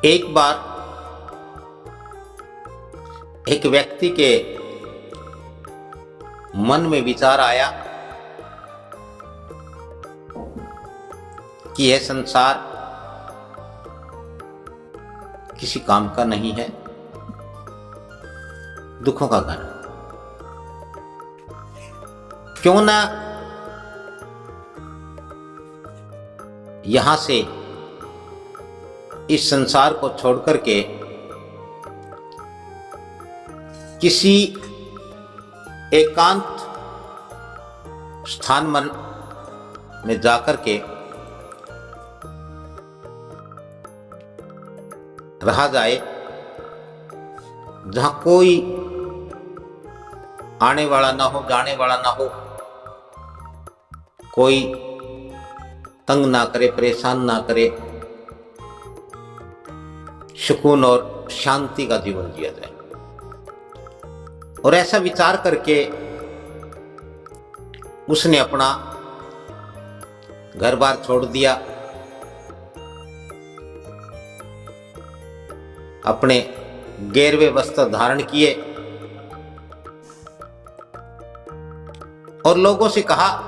एक बार एक व्यक्ति के मन में विचार आया कि यह संसार किसी काम का नहीं है, दुखों का घर। क्यों ना यहां से इस संसार को छोड़कर के किसी एकांत स्थान में जाकर के रहा जाए, जहां कोई आने वाला ना हो, जाने वाला ना हो, कोई तंग ना करे, परेशान ना करे, सुकून और शांति का जीवन जिया जाए। और ऐसा विचार करके उसने अपना घर बार छोड़ दिया, अपने गेरवे वस्त्र धारण किए और लोगों से कहा,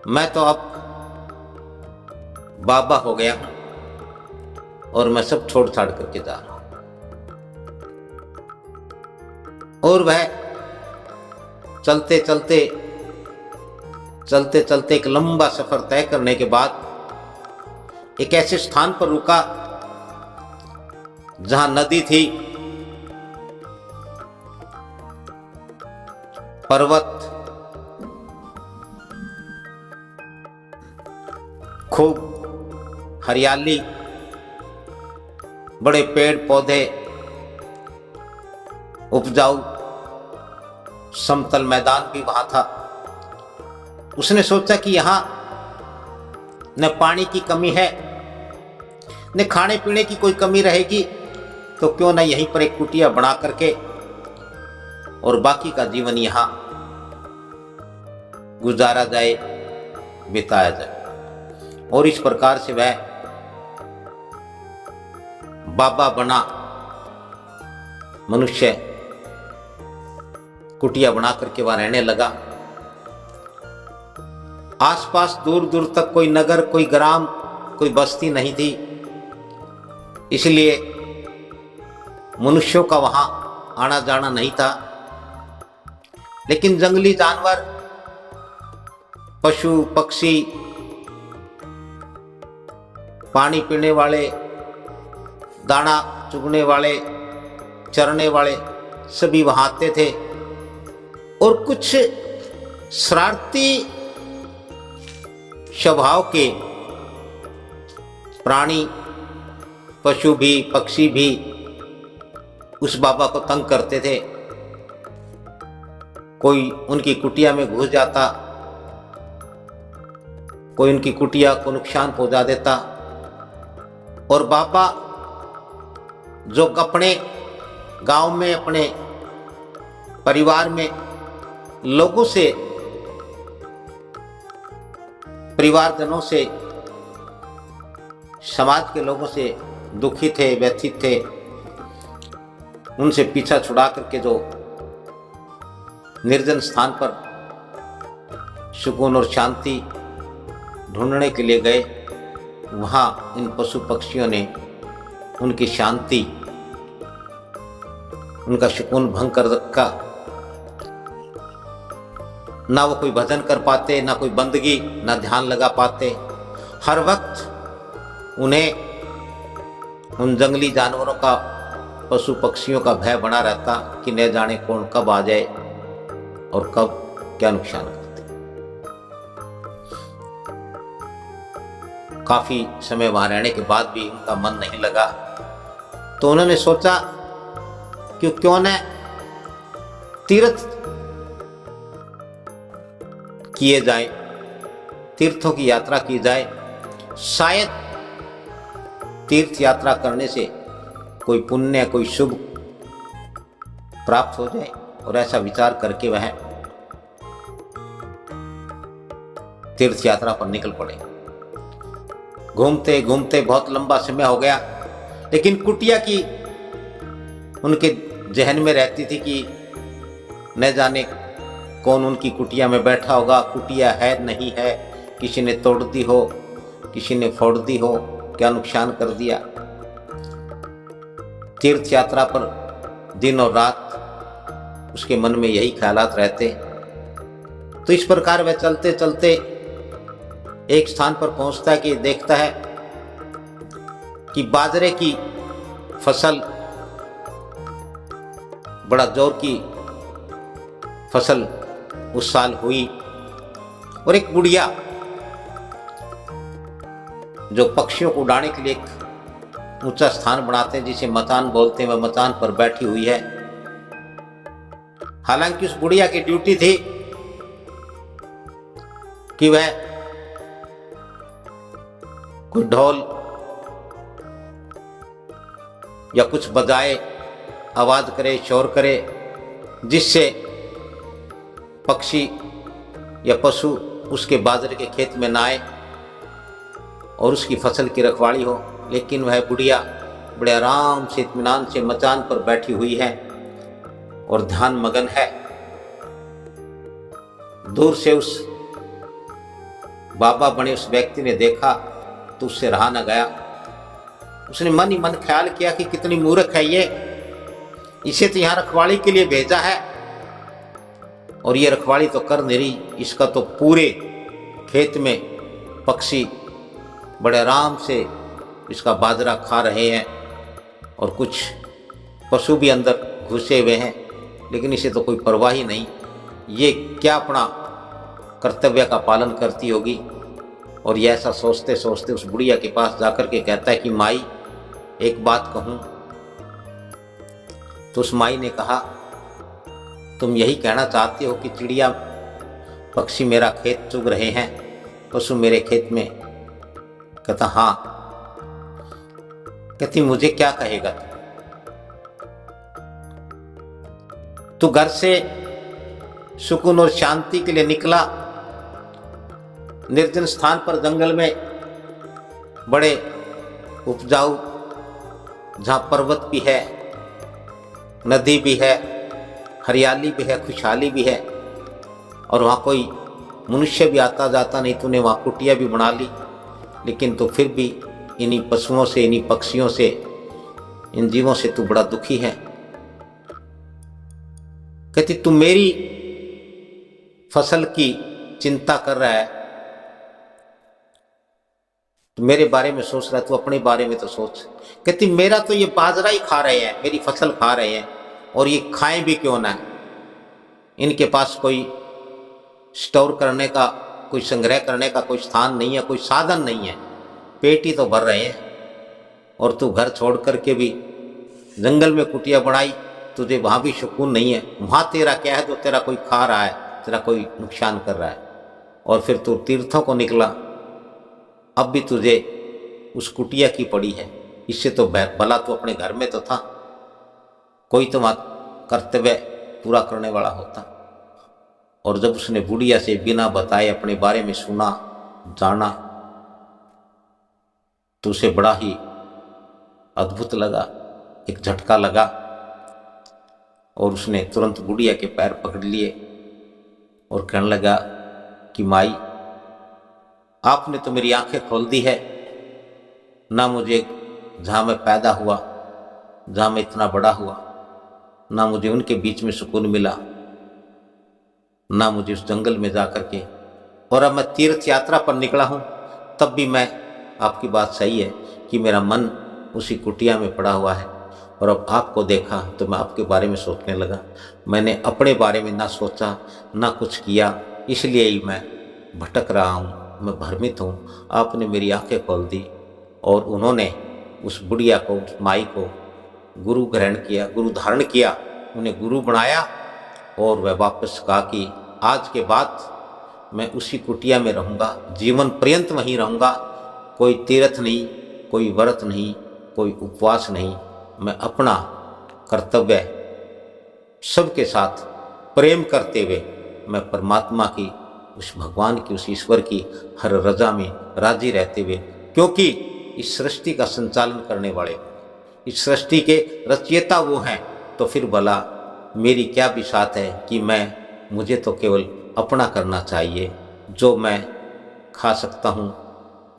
मैं तो अब बाबा हो गया हूं और मैं सब छोड़ छाड़ करके जा रहा हूं। और वह चलते चलते एक लंबा सफर तय करने के बाद एक ऐसे स्थान पर रुका जहां नदी थी, पर्वत, खूब हरियाली, बड़े पेड़ पौधे, उपजाऊ समतल मैदान भी वहां था। उसने सोचा कि यहां न पानी की कमी है, न खाने पीने की कोई कमी रहेगी, तो क्यों न यहीं पर एक कुटिया बना करके और बाकी का जीवन यहां गुजारा जाए, बिताया जाए। और इस प्रकार से वह बाबा बना मनुष्य कुटिया बना करके वहां रहने लगा। आसपास दूर दूर तक कोई नगर, कोई ग्राम, कोई बस्ती नहीं थी, इसलिए मनुष्यों का वहां आना जाना नहीं था। लेकिन जंगली जानवर, पशु पक्षी, पानी पीने वाले, दाना चुगने वाले, चरने वाले सभी वहां आते थे। और कुछ शरारती स्वभाव के प्राणी, पशु भी, पक्षी भी उस बाबा को तंग करते थे। कोई उनकी कुटिया में घुस जाता, कोई उनकी कुटिया को नुकसान पहुंचा देता। और बाबा जो अपने गांव में, अपने परिवार में लोगों से, परिवारजनों से, समाज के लोगों से दुखी थे, व्यथित थे, उनसे पीछा छुड़ा करके जो निर्जन स्थान पर सुकून और शांति ढूंढने के लिए गए, वहां इन पशु पक्षियों ने उनकी शांति, उनका सुकून भंग कर रखा। ना वो कोई भजन कर पाते, ना कोई बंदगी, ना ध्यान लगा पाते। हर वक्त उन्हें उन जंगली जानवरों का, पशु पक्षियों का भय बना रहता कि न जाने कौन कब आ जाए और कब क्या नुकसान करते। काफी समय वहां रहने के बाद भी उनका मन नहीं लगा, तो उन्होंने सोचा कि क्यों न तीर्थ किए जाए, तीर्थों की यात्रा की जाए। शायद तीर्थ यात्रा करने से कोई पुण्य, कोई शुभ प्राप्त हो जाए। और ऐसा विचार करके वह तीर्थ यात्रा पर निकल पड़े। घूमते घूमते बहुत लंबा समय हो गया। लेकिन कुटिया की उनके जहन में रहती थी कि न जाने कौन उनकी कुटिया में बैठा होगा, कुटिया है नहीं है, किसी ने तोड़ दी हो, किसी ने फोड़ दी हो, क्या नुकसान कर दिया। तीर्थ यात्रा पर दिन और रात उसके मन में यही ख्यालात रहते। तो इस प्रकार वह चलते चलते एक स्थान पर पहुंचता है कि देखता है कि बाजरे की फसल, बड़ा जोर की फसल उस साल हुई, और एक बुढ़िया जो पक्षियों को उड़ाने के लिए एक ऊंचा स्थान बनाते हैं जिसे मचान बोलते हैं, वह मचान पर बैठी हुई है। हालांकि उस बुढ़िया की ड्यूटी थी कि वह कोई ढोल या कुछ बजाए, आवाज करे, शोर करे, जिससे पक्षी या पशु उसके बाजरे के खेत में ना आए और उसकी फसल की रखवाली हो। लेकिन वह बुढ़िया बड़े आराम से, इत्मीनान से मचान पर बैठी हुई है और ध्यान मगन है। दूर से उस बाबा बने उस व्यक्ति ने देखा तो उससे रहा न गया। उसने मन ही मन ख्याल किया कि कितनी मूर्ख है ये, इसे तो यहां रखवाली के लिए भेजा है और ये रखवाली तो कर नहीं रही। इसका तो पूरे खेत में पक्षी बड़े आराम से इसका बाजरा खा रहे हैं और कुछ पशु भी अंदर घुसे हुए हैं, लेकिन इसे तो कोई परवाह ही नहीं। ये क्या अपना कर्तव्य का पालन करती होगी। और ये ऐसा सोचते सोचते उस बुढ़िया के पास जाकर के कहता है कि माई, एक बात कहूं। तो उस माई ने कहा, तुम यही कहना चाहती हो कि चिड़िया पक्षी मेरा खेत चुग रहे हैं, पशु मेरे खेत में? कहता हाँ। कहती मुझे क्या कहेगा तू घर से सुकून और शांति के लिए निकला, निर्जन स्थान पर जंगल में, बड़े उपजाऊ, जहां पर्वत भी है, नदी भी है, हरियाली भी है, खुशहाली भी है, और वहां कोई मनुष्य भी आता जाता नहीं। तूने वहां कुटिया भी बना ली, लेकिन तो फिर भी इन्हीं पशुओं से, इन्हीं पक्षियों से, इन जीवों से तू बड़ा दुखी है। कहती तू मेरी फसल की चिंता कर रहा है, तो मेरे बारे में सोच रहा है, तू अपने बारे में तो सोच। कहती मेरा तो ये बाजरा ही खा रहे हैं, मेरी फसल खा रहे हैं, और ये खाएं भी क्यों ना। इनके पास कोई स्टोर करने का, कोई संग्रह करने का कोई स्थान नहीं है, कोई साधन नहीं है, पेट ही तो भर रहे हैं। और तू घर छोड़ करके भी जंगल में कुटिया बनाई, तुझे वहां भी सुकून नहीं है। वहां तेरा क्या है जो तेरा कोई खा रहा है, तेरा कोई नुकसान कर रहा है। और फिर तू तीर्थों को निकला, अब भी तुझे उस कुटिया की पड़ी है। इससे तो भला तो अपने घर में तो था, कोई तो वहाँ कर्तव्य पूरा करने वाला होता। और जब उसने बुढ़िया से बिना बताए अपने बारे में सुना, जाना, तो उसे बड़ा ही अद्भुत लगा, एक झटका लगा, और उसने तुरंत बुढ़िया के पैर पकड़ लिए और कहने लगा कि माई, आपने तो मेरी आंखें खोल दी है। ना मुझे जहाँ मैं पैदा हुआ, जहाँ मैं इतना बड़ा हुआ, ना मुझे उनके बीच में सुकून मिला, ना मुझे उस जंगल में जा कर के, और अब मैं तीर्थ यात्रा पर निकला हूँ, तब भी मैं, आपकी बात सही है कि मेरा मन उसी कुटिया में पड़ा हुआ है। और अब आपको देखा तो मैं आपके बारे में सोचने लगा। मैंने अपने बारे में ना सोचा, ना कुछ किया, इसलिए ही मैं भटक रहा हूँ, मैं भ्रमित हूँ। आपने मेरी आंखें खोल दी। और उन्होंने उस बुढ़िया को, उस माई को गुरु ग्रहण किया, गुरु धारण किया, उन्हें गुरु बनाया। और वह वापस कहा कि आज के बाद मैं उसी कुटिया में रहूँगा, जीवन पर्यंत वहीं रहूँगा। कोई तीर्थ नहीं, कोई व्रत नहीं, कोई उपवास नहीं, मैं अपना कर्तव्य सबके साथ प्रेम करते हुए मैं परमात्मा की, उस भगवान की, उस ईश्वर की हर रजा में राजी रहते हुए, क्योंकि इस सृष्टि का संचालन करने वाले इस सृष्टि के रचयिता वो हैं, तो फिर भला मेरी क्या बिसात है कि मुझे तो केवल अपना करना चाहिए। जो मैं खा सकता हूँ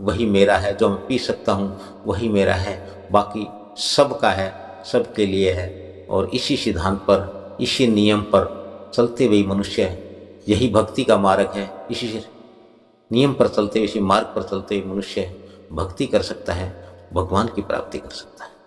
वही मेरा है, जो मैं पी सकता हूँ वही मेरा है, बाकी सबका है, सबके लिए है। और इसी सिद्धांत पर, इसी नियम पर चलते हुए मनुष्य, यही भक्ति का मार्ग है। इसी नियम पर चलते हुए, इसी मार्ग पर चलते हुए मनुष्य भक्ति कर सकता है, भगवान की प्राप्ति कर सकता है।